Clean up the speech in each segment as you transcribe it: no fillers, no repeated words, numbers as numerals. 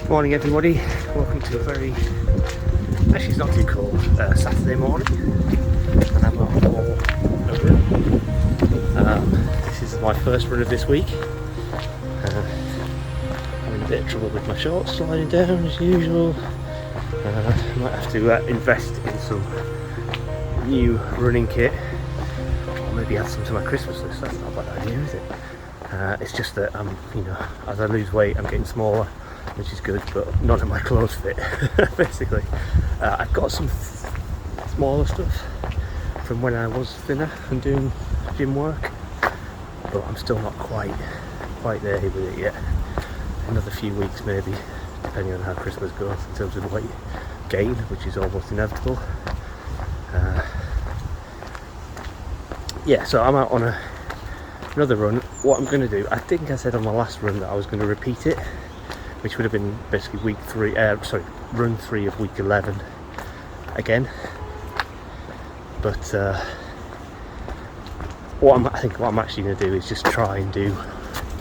Morning everybody, welcome to a very, actually it's not too cold, Saturday morning, and I'm out for a run. This is my first run of this week. Having a bit of trouble with my shorts sliding down as usual. I might have to invest in some new running kit, or maybe add some to my Christmas list. That's not a bad idea, is it? It's just that as I lose weight I'm getting smaller, which is good, but none of my clothes fit. Basically, I've got some smaller stuff from when I was thinner and doing gym work, but I'm still not quite there with it yet. Another few weeks maybe, depending on how Christmas goes in terms of weight gain, which is almost inevitable. So I'm out on another run. What I'm going to do, I think I said on my last run that I was going to repeat it, which would have been basically run 3 of week 11 again. But what I'm actually going to do is just try and do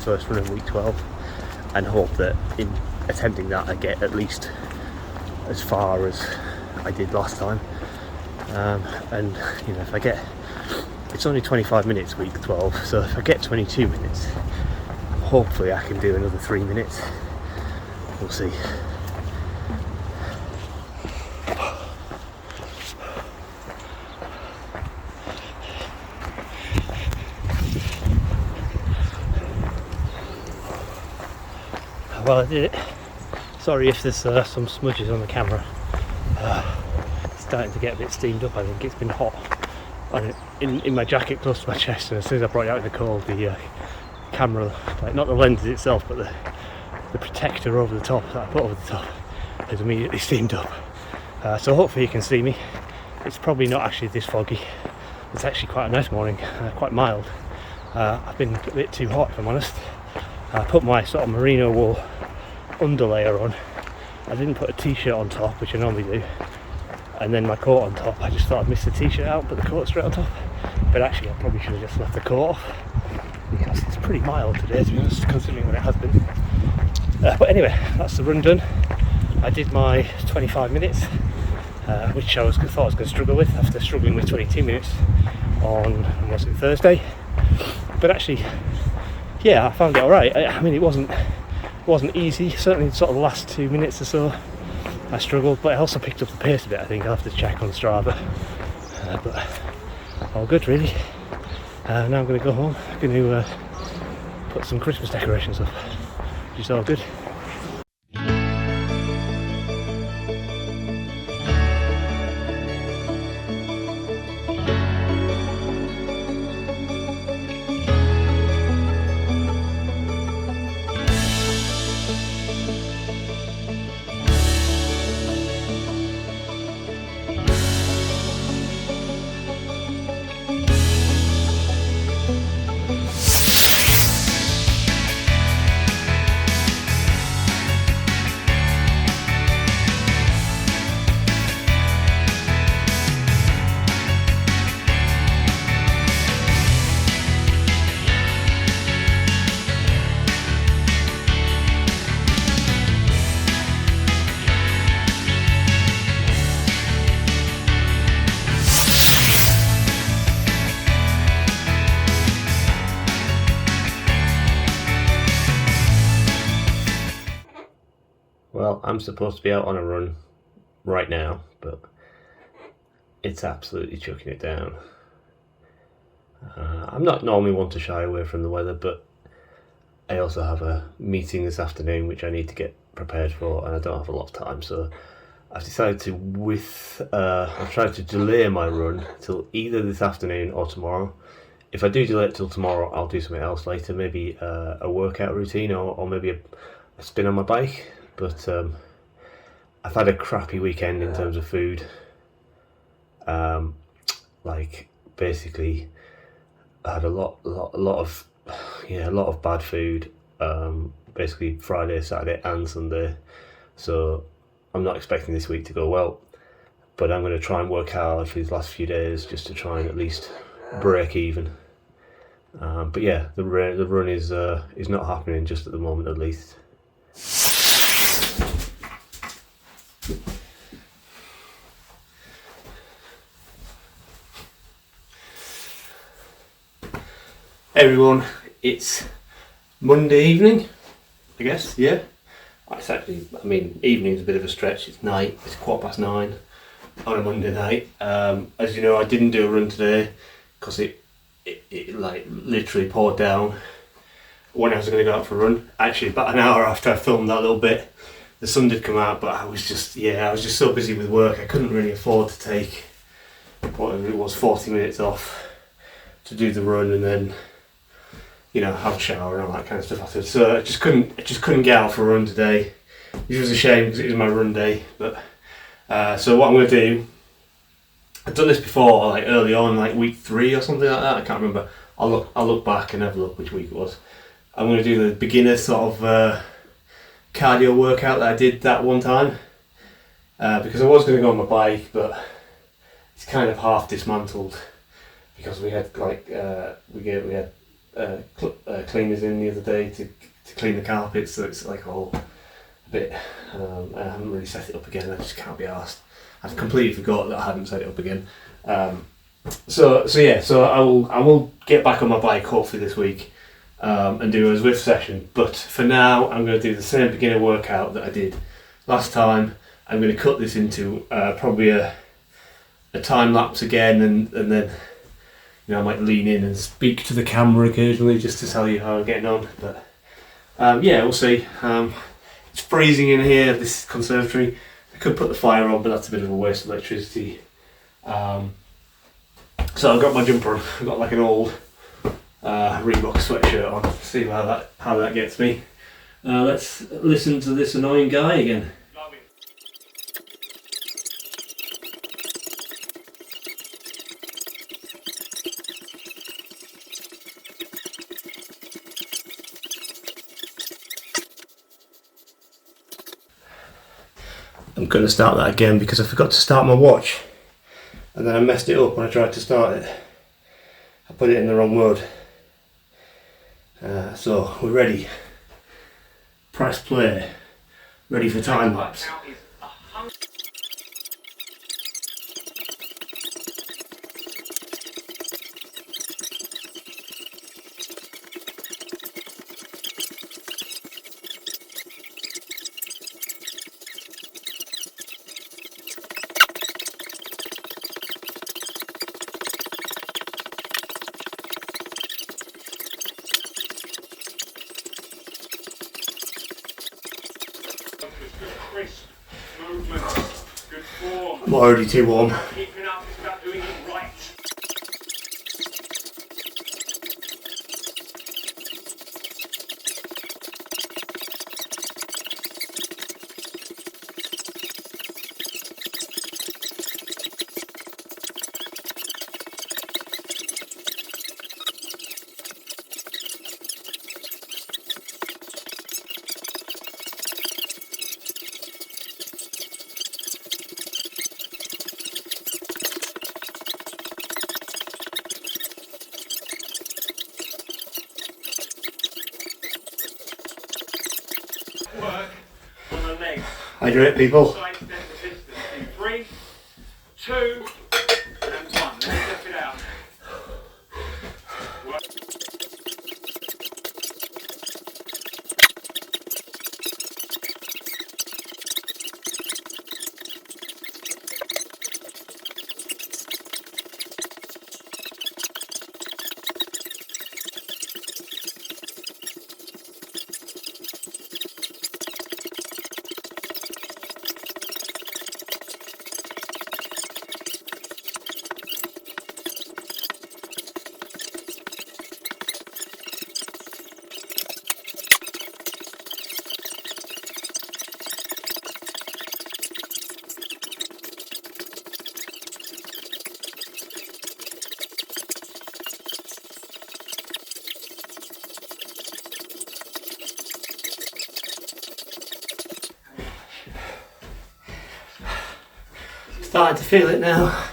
first run of week 12 and hope that in attempting that I get at least as far as I did last time. And if I get, it's only 25 minutes week 12, so if I get 22 minutes, hopefully I can do another 3 minutes. We'll see. Well, I did it. Sorry if there's some smudges on the camera. It's starting to get a bit steamed up. I think it's been hot in my jacket close to my chest, and as soon as I brought it out in the cold, the camera, like not the lens itself, but the protector over the top that I put over the top has immediately steamed up. So hopefully you can see me. It's probably not actually this foggy. It's actually quite a nice morning, quite mild. I've been a bit too hot, if I'm honest. I put my sort of merino wool underlayer on. I didn't put a t-shirt on top, which I normally do, and then my coat on top. I just thought I'd miss the t-shirt out, put the coat straight on top, but actually I probably should have just left the coat off, because it's pretty mild today, to be honest, considering what it has been. But anyway, that's the run done. I did my 25 minutes, which I thought I was going to struggle with after struggling with 22 minutes on Thursday. But actually, yeah, I found it alright. I mean, it wasn't easy. Certainly, sort of the last 2 minutes or so, I struggled, but I also picked up the pace a bit. I think I'll have to check on Strava. But all good, really. Now I'm going to go home. I'm going to put some Christmas decorations up, which is all good. Well, I'm supposed to be out on a run right now, but it's absolutely chucking it down. I'm not normally one to shy away from the weather, but I also have a meeting this afternoon which I need to get prepared for, and I don't have a lot of time, so I've decided to I've tried to delay my run till either this afternoon or tomorrow. If I do delay it till tomorrow, I'll do something else later, maybe a workout routine or maybe a spin on my bike. But I've had a crappy weekend in terms of food. Basically, I had a lot of bad food. Basically Friday, Saturday, and Sunday. So I'm not expecting this week to go well, but I'm going to try and work hard for these last few days just to try and at least break even. But yeah, the run is not happening just at the moment, at least. Everyone, it's Monday evening, I guess, yeah. It's actually, I mean, evening's a bit of a stretch. It's night, it's 9:15 on a Monday night. As you know, I didn't do a run today because it like literally poured down when I was going to go out for a run. Actually, about an hour after I filmed that little bit, the sun did come out, but I was just so busy with work, I couldn't really afford to take whatever it was, 40 minutes off to do the run and then, you know, have a shower and all that kind of stuff afterwards. So I just couldn't get out for a run today, which was a shame because it was my run day. But so what I'm going to do, I've done this before, like early on, like week 3 or something like that. I can't remember. I'll look back and have a look which week it was. I'm going to do the beginner sort of cardio workout that I did that one time because I was going to go on my bike, but it's kind of half dismantled because we had like we had cleaners in the other day to clean the carpets, so it's like all a bit. I haven't really set it up again. I just can't be arsed. I've completely forgot that I hadn't set it up again. So I will get back on my bike hopefully this week and do a Zwift session. But for now, I'm going to do the same beginner workout that I did last time. I'm going to cut this into probably a time lapse again, and then, you know, I might lean in and speak to the camera occasionally just to tell you how I'm getting on. But yeah, we'll see. It's freezing in here, this conservatory. I could put the fire on, but that's a bit of a waste of electricity. So I've got my jumper on. I've got like an old Reebok sweatshirt on. See how that gets me. Let's listen to this annoying guy again. I'm going to start that again because I forgot to start my watch and then I messed it up when I tried to start it. I put it in the wrong mode. So we're ready. Press play. Ready for time lapse. Crisp movement, good form. I'm already too warm. Keeping up is about doing it right. Work on the legs. Hydrate, people. Side step resistance in 3, 2, and 1. Let's step it out. Work. Starting to feel it now.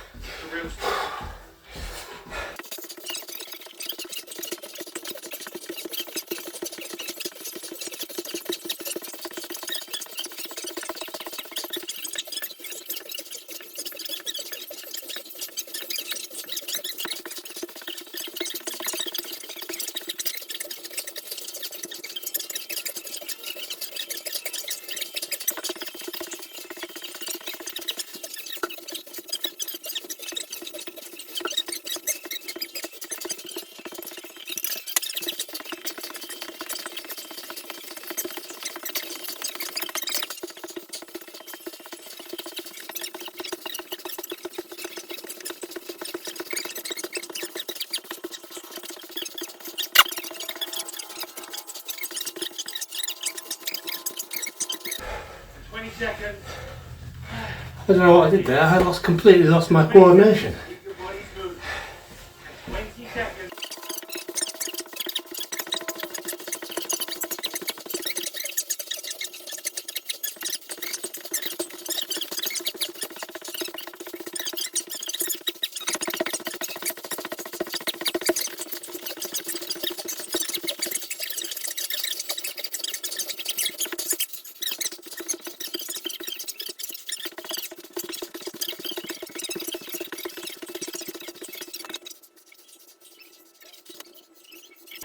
seconds. I don't know what I did there. I completely lost my coordination. Keep your body moving. 20 seconds.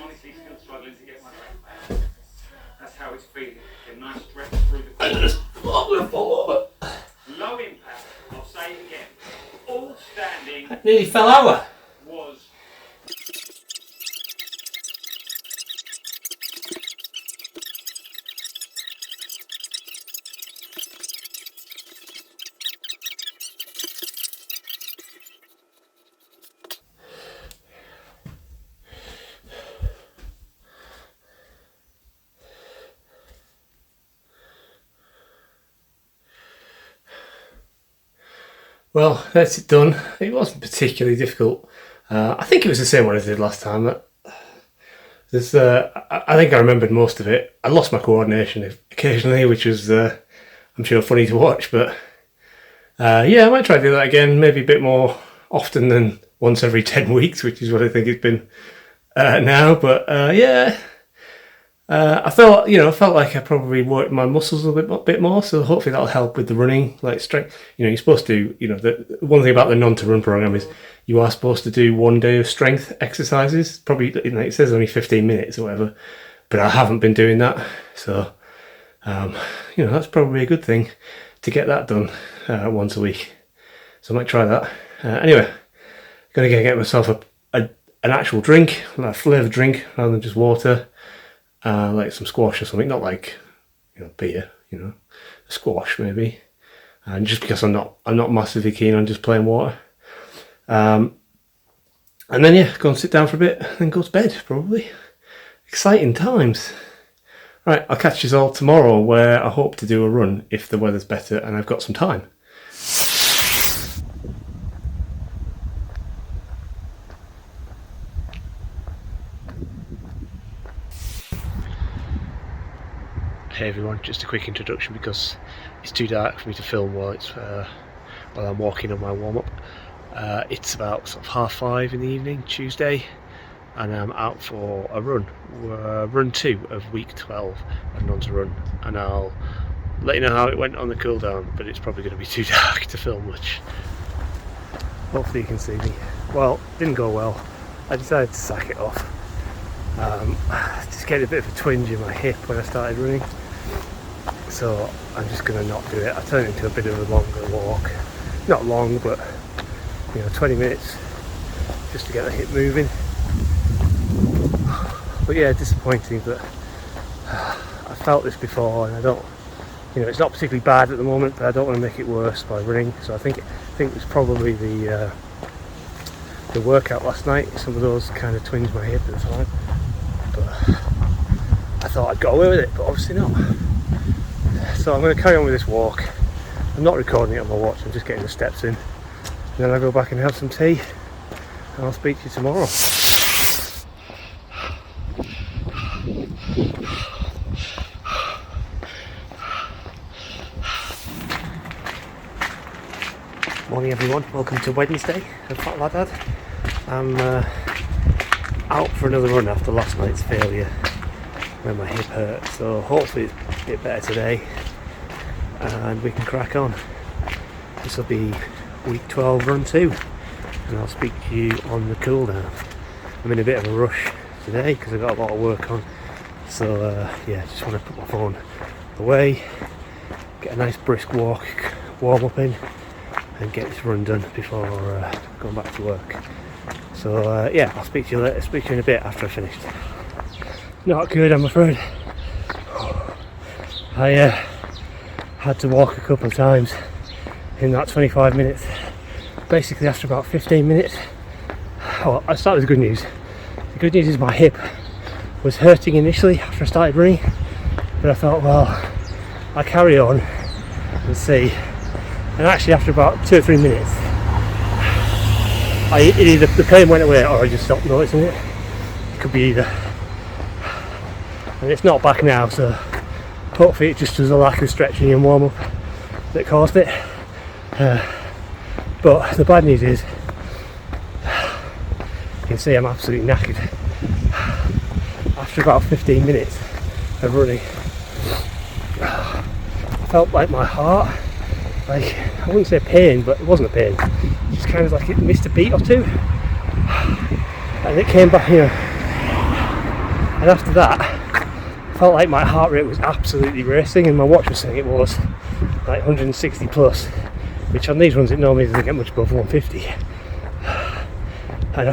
Honestly, still struggling to get my breath back. That's how it's feeling. A nice stretch through the core. Low impact, I'll say it again. All standing Nearly fell over. was. Well, that's it done. It wasn't particularly difficult. I think it was the same one as I did last time. I think I remembered most of it. I lost my coordination occasionally, which was, I'm sure, funny to watch. But yeah, I might try to do that again, maybe a bit more often than once every 10 weeks, which is what I think it's been now. But yeah. I felt like I probably worked my muscles a bit more, so hopefully that'll help with the running, like strength. You're supposed to, the one thing about the None to Run program is you are supposed to do 1 day of strength exercises. Probably, it says only 15 minutes or whatever, but I haven't been doing that, so that's probably a good thing to get that done once a week. So I might try that. Anyway, gonna get myself an actual drink, like a flavoured drink rather than just water. Like some squash or something, not like beer, a squash maybe. And just because I'm not massively keen on just plain water. And then yeah, go and sit down for a bit, then go to bed probably. Exciting times. Right, I'll catch you all tomorrow, where I hope to do a run if the weather's better and I've got some time. Hey everyone, just a quick introduction because it's too dark for me to film while I'm walking on my warm-up. It's about sort of 5:30 in the evening, Tuesday, and I'm out for a run, run 2 of week 12 of None to Run, and I'll let you know how it went on the cool down, but it's probably going to be too dark to film much. Hopefully you can see me. Well, didn't go well. I decided to sack it off. Just getting a bit of a twinge in my hip when I started running. So I'm just going to not do it. I turned it into a bit of a longer walk. Not long, but 20 minutes just to get the hip moving. But yeah, disappointing that I felt this before, and I don't, it's not particularly bad at the moment, but I don't want to make it worse by running. So I think it was probably the workout last night. Some of those kind of twinged my hip at the time. But I thought I'd got away with it, but obviously not. So I'm going to carry on with this walk. I'm not recording it on my watch, I'm just getting the steps in. And then I'll go back and have some tea, and I'll speak to you tomorrow. Morning everyone, welcome to Wednesday at Fat Lad. I'm out for another run after last night's failure when my hip hurt, so hopefully it's a bit better today and we can crack on. This will be week 12 run 2, and I'll speak to you on the cool down. I'm in a bit of a rush today because I've got a lot of work on, so yeah, just want to put my phone away, get a nice brisk walk, warm up in, and get this run done before going back to work. So yeah, I'll speak to you later. Speak to you in a bit after I've finished. Not good, I'm afraid. I had to walk a couple of times in that 25 minutes. Basically after about 15 minutes, well, I start with good news. The good news is my hip was hurting initially after I started running, but I thought, well, I'll carry on and see. And actually, after about 2 or 3 minutes, either the pain went away or I just stopped noticing it. It could be either. And it's not back now, so hopefully it just was a lack of stretching and warm up that caused it. But the bad news is, you can see I'm absolutely knackered. After about 15 minutes of running, I felt like my heart, like, I wouldn't say pain, but it wasn't a pain. Just kind of like it missed a beat or two, and it came back here. And after that, I felt like my heart rate was absolutely racing, and my watch was saying it was like 160 plus, which on these runs it normally doesn't get much above 150. And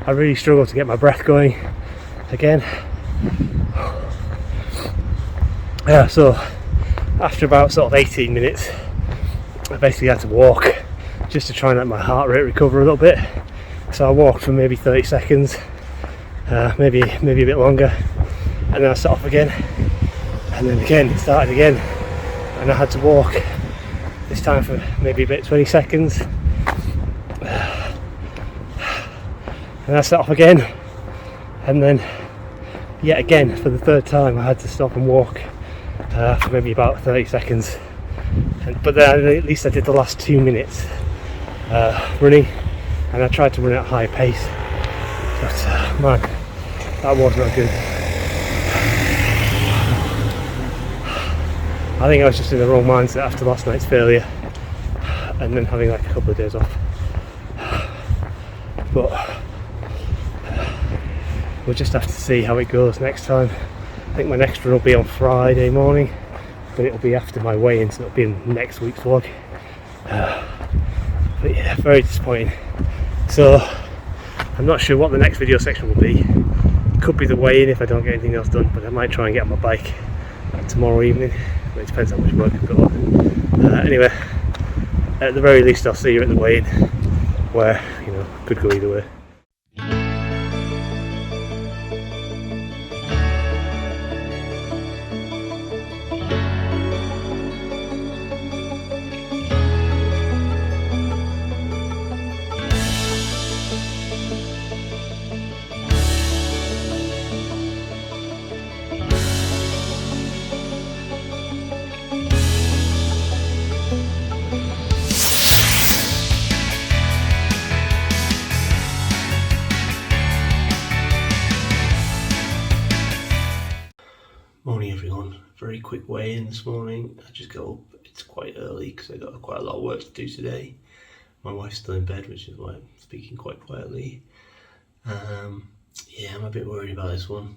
I really struggled to get my breath going again. Yeah, so after about sort of 18 minutes, I basically had to walk just to try and let my heart rate recover a little bit. So I walked for maybe 30 seconds, maybe a bit longer, and then I set off again, and then again it started again, and I had to walk this time for maybe about 20 seconds, and I set off again, and then yet again for the third time I had to stop and walk for maybe about 30 seconds. But then at least I did the last 2 minutes running, and I tried to run at a high pace, but man, that was not good. I think I was just in the wrong mindset after last night's failure and then having like a couple of days off. But we'll just have to see how it goes next time. I think my next run will be on Friday morning, but it'll be after my weigh-in, so it'll be in next week's vlog. But yeah, very disappointing. So I'm not sure what the next video section will be. It could be the weigh-in if I don't get anything else done, but I might try and get on my bike tomorrow evening. But it depends how much work I've got on. Anyway, at the very least I'll see you at the weigh-in, where, you know, could go either way. Morning everyone, very quick weigh-in this morning. I just got up, it's quite early because I got quite a lot of work to do today. My wife's still in bed, which is why I'm speaking quite quietly. Yeah, I'm a bit worried about this one.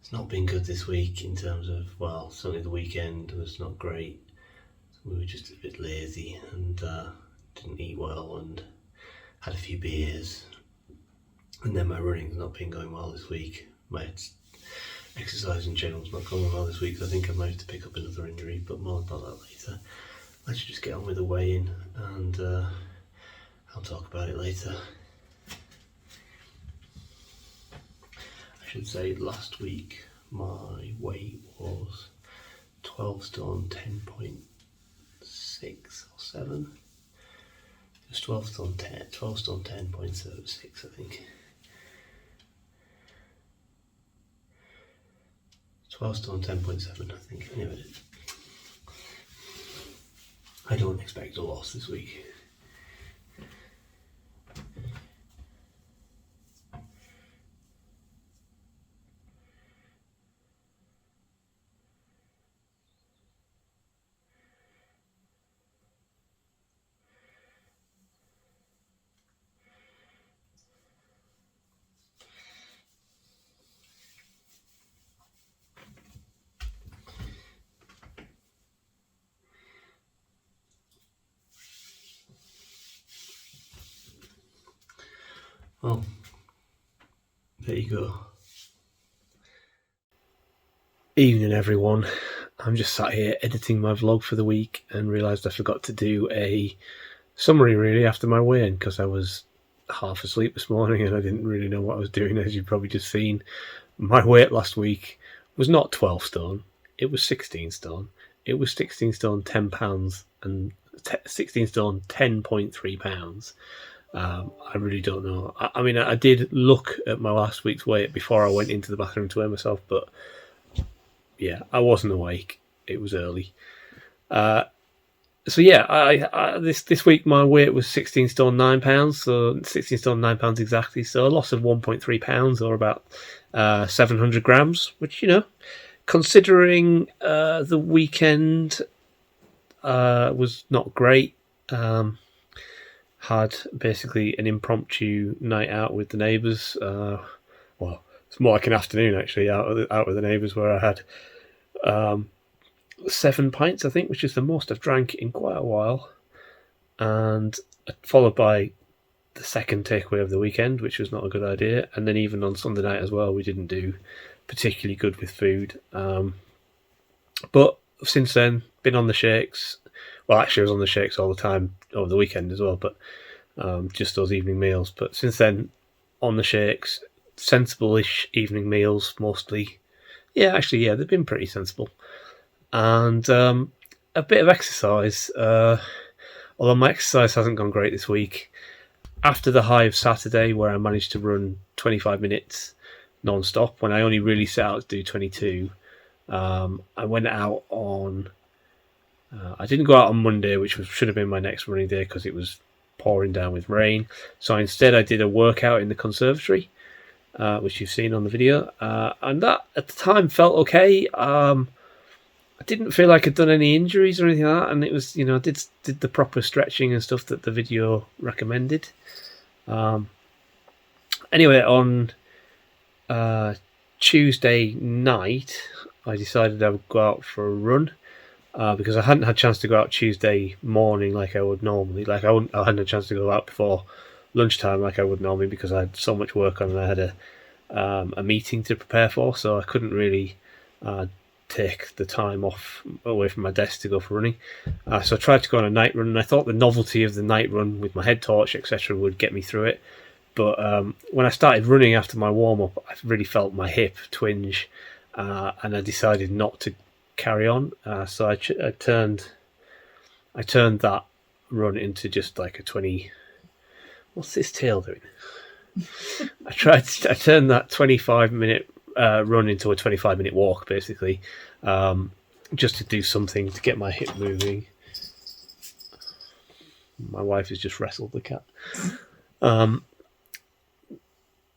It's not been good this week in terms of, well, certainly the weekend was not great. We were just a bit lazy and didn't eat well and had a few beers. And then my running's not been going well this week. My exercise in general is not going well this week, so I think I might have to pick up another injury, but more about that later. Let's just get on with the weigh-in, and I'll talk about it later. I should say last week my weight was 12 stone 10.6 or 7. It was 12 stone 10.76, I think. 12 stone 10.7, I think. Anyway, I don't expect a loss this week. Well, there you go. Evening everyone. I'm just sat here editing my vlog for the week and realised I forgot to do a summary really after my weigh-in because I was half asleep this morning and I didn't really know what I was doing. As you've probably just seen, my weight last week was not 12 stone, it was 16 stone. it was 16 stone 10 pounds and 16 stone 10.3 pounds. I really don't know. I mean, I did look at my last week's weight before I went into the bathroom to weigh myself, but yeah, I wasn't awake. It was early. So yeah, I this week my weight was 16 stone 9 pounds, so 16 stone 9 pounds exactly. So a loss of 1.3 pounds, or about 700 grams, which, you know, considering the weekend was not great. Had basically an impromptu night out with the neighbours. Well, it's more like an afternoon actually, out with the neighbours, where I had 7 pints, I think, which is the most I've drank in quite a while, and followed by the second takeaway of the weekend, which was not a good idea. And then even on Sunday night as well, we didn't do particularly good with food. But since then, been on the shakes. Well, actually, I was on the shakes all the time over the weekend as well, but just those evening meals. But since then, on the shakes, sensible-ish evening meals mostly. Yeah, actually, yeah, they've been pretty sensible. And a bit of exercise, although my exercise hasn't gone great this week. After the high of Saturday, where I managed to run 25 minutes non-stop, when I only really set out to do 22, I went out on... I didn't go out on Monday, which should have been my next running day because it was pouring down with rain. So instead I did a workout in the conservatory, which you've seen on the video. And that, at the time, felt okay. I didn't feel like I'd done any injuries or anything like that, and it was, you know, I did the proper stretching and stuff that the video recommended. Anyway, on Tuesday night, I decided I would go out for a run, because I hadn't had a chance to go out Tuesday morning like I would normally. Like I hadn't had a chance to go out before lunchtime like I would normally, because I had so much work on and I had a meeting to prepare for, so I couldn't really take the time off away from my desk to go for running. So I tried to go on a night run, and I thought the novelty of the night run with my head torch, etc., would get me through it. But when I started running after my warm-up, I really felt my hip twinge, and I decided not to carry on. So I turned that run into just like a 20... What's this tail doing? I turned that 25-minute run into a 25-minute walk, basically, just to do something to get my hip moving. My wife has just wrestled the cat.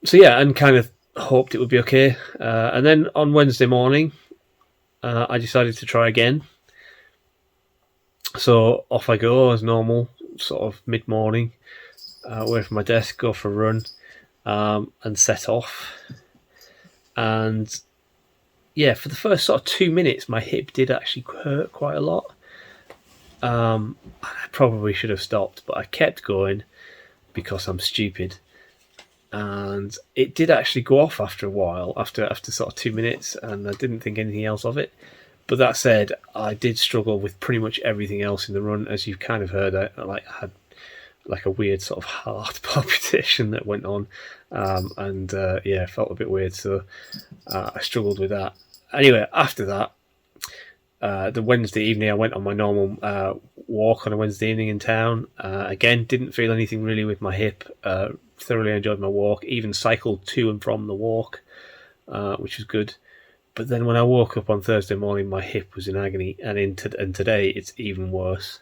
So yeah, and kind of hoped it would be okay. And then on Wednesday morning, I decided to try again. So off I go as normal, sort of mid-morning, away from my desk, go for a run, and set off. And yeah, for the first sort of 2 minutes, my hip did actually hurt quite a lot. I probably should have stopped, but I kept going because I'm stupid. And it did actually go off after a while, after sort of 2 minutes, and I didn't think anything else of it. But that said, I did struggle with pretty much everything else in the run, as you've kind of heard. I had like a weird sort of heart palpitation that went on, and yeah, it felt a bit weird. So I struggled with that. Anyway, after that, the Wednesday evening, I went on my normal walk on a Wednesday evening in town. Again, didn't feel anything really with my hip. Thoroughly enjoyed my walk. Even cycled to and from the walk, which was good. But then when I woke up on Thursday morning, my hip was in agony, and today it's even worse.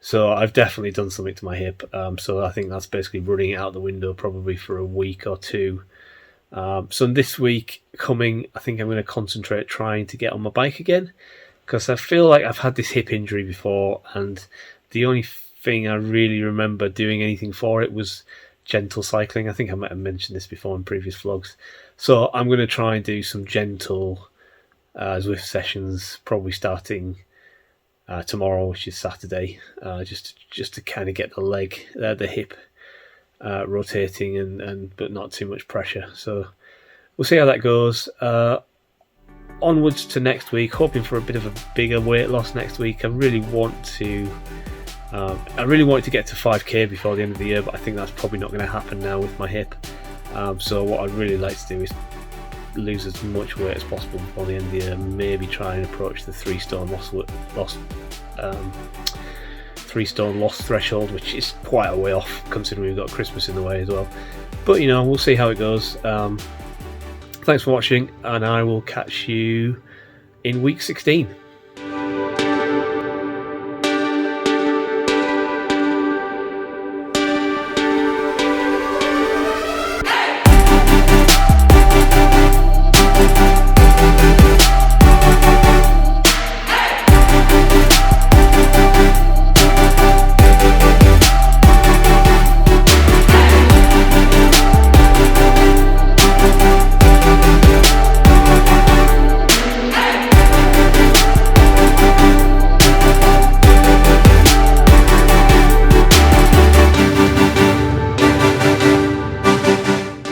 So I've definitely done something to my hip. So I think that's basically running it out the window probably for a week or two. So this week coming, I think I'm going to concentrate trying to get on my bike again, because I feel like I've had this hip injury before, and the only thing I really remember doing anything for it was gentle cycling. I think I might have mentioned this before in previous vlogs. So I'm going to try and do some gentle Zwift sessions, probably starting tomorrow, which is Saturday, just to kind of get the hip rotating and but not too much pressure. So we'll see how that goes. Onwards to next week, hoping for a bit of a bigger weight loss next week. I really want it to get to 5k before the end of the year, but I think that's probably not going to happen now with my hip. So what I'd really like to do is lose as much weight as possible before the end of the year. Maybe try and approach the 3 stone loss threshold, which is quite a way off considering we've got Christmas in the way as well. But you know, we'll see how it goes. Thanks for watching, and I will catch you in week 16.